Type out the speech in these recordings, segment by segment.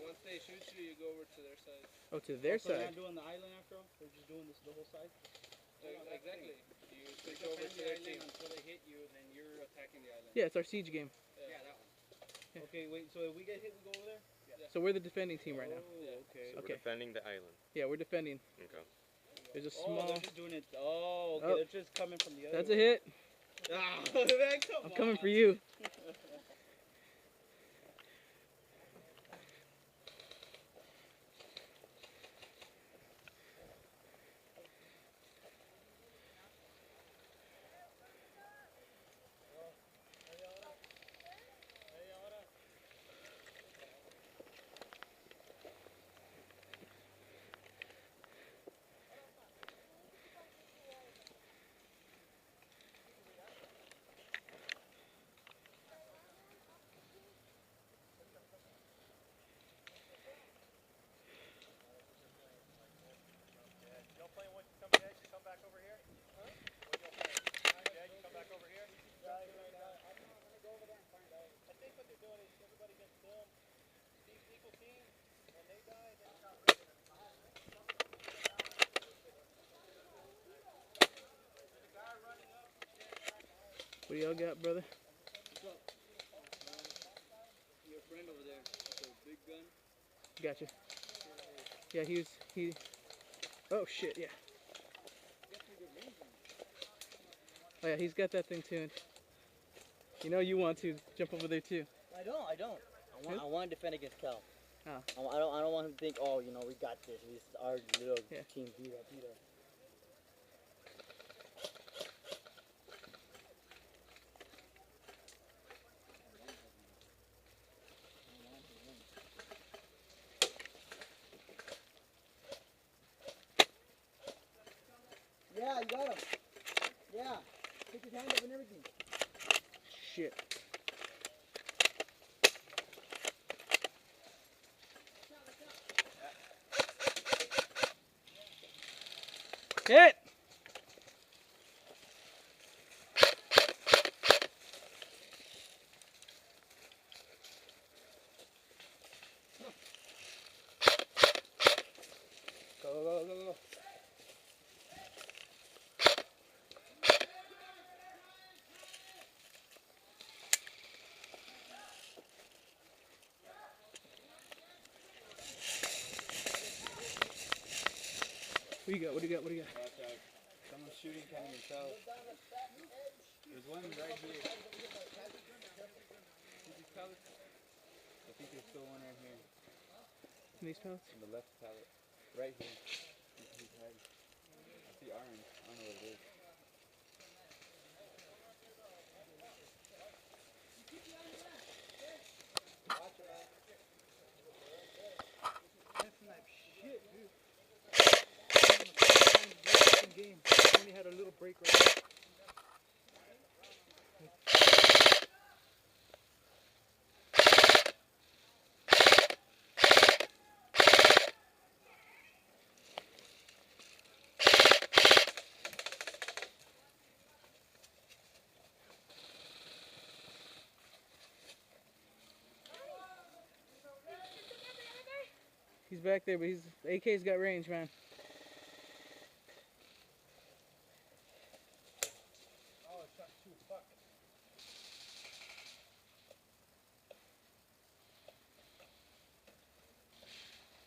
Once they shoot you, you go over to their side. Oh, to their So side. they're not doing the island after all? They're just doing this the whole side? Exactly. You switch over to their team. Until they hit you, then you're attacking the island. Yeah, it's our siege game. Yeah, that one. Yeah. Okay, wait, so if we get hit, we go over there? Yeah. So we're the defending team right now. Oh, okay. So we're defending the island. Yeah, we're defending. Okay. There's a small... Oh, they're just doing it... Oh, okay, they're just coming from the other That's a hit. Ah, man, come I'm coming for you. What do y'all got, brother? Your friend over there with the big gun. Gotcha. Yeah, he. Oh shit! Yeah. Oh yeah, he's got that thing tuned. You know you want to jump over there too. I don't. I want to defend against Cal. Oh. I don't want him to think, oh, you know, we got this. This is our little team. Beat up. Yeah, you got him. Yeah. Take his hand up and everything. Shit. Hit! Go. What do you got? Watch out. Someone's shooting, can't even tell. There's one right here. See these pallets? I think there's still one right here. In these pallets? On the left pallet. Right here. He's hiding. I see orange. I don't know what it is. That's like shit, dude. Game. I only had a little break right there. He's back there, but AK's got range, man.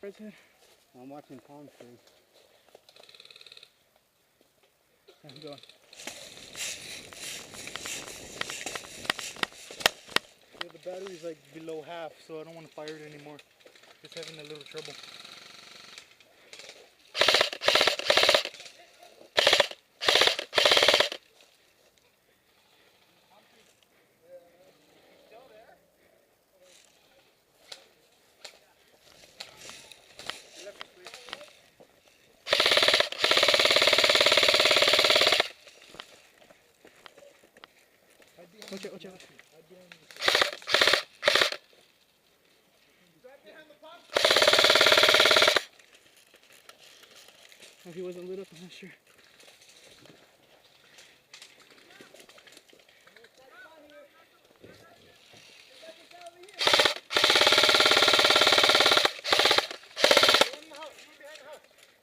Red's head. I'm watching Palm Springs. I'm going. Yeah, the battery's like below half, so I don't want to fire it anymore. It's having a little trouble. Watch out, watch out. If he wasn't lit up, I'm not sure.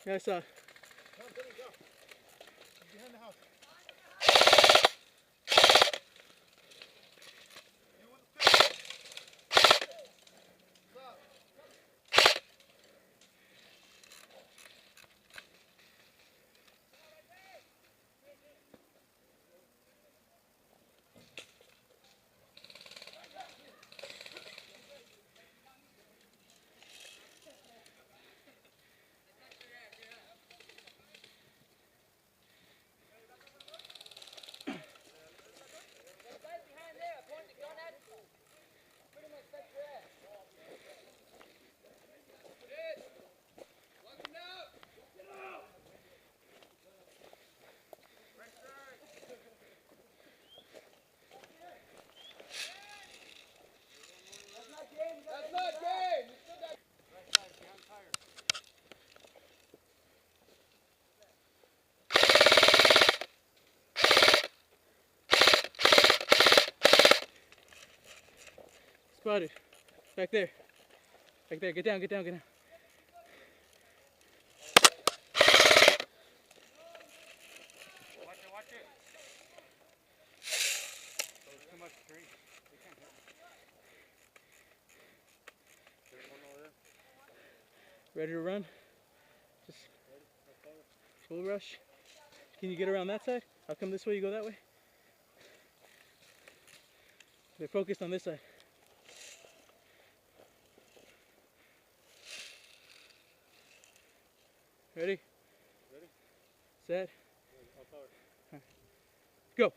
Yeah, I saw. Behind the house. Spotted. Back there. Back there. Get down, get down, get down. Watch it, watch it. There's too much tree. We can't hit. There's one over there. Ready to run? Just full rush. Can you get around that side? I'll come this way, you go that way. They're focused on this side. Ready? Ready? Set. I'll cover. Go.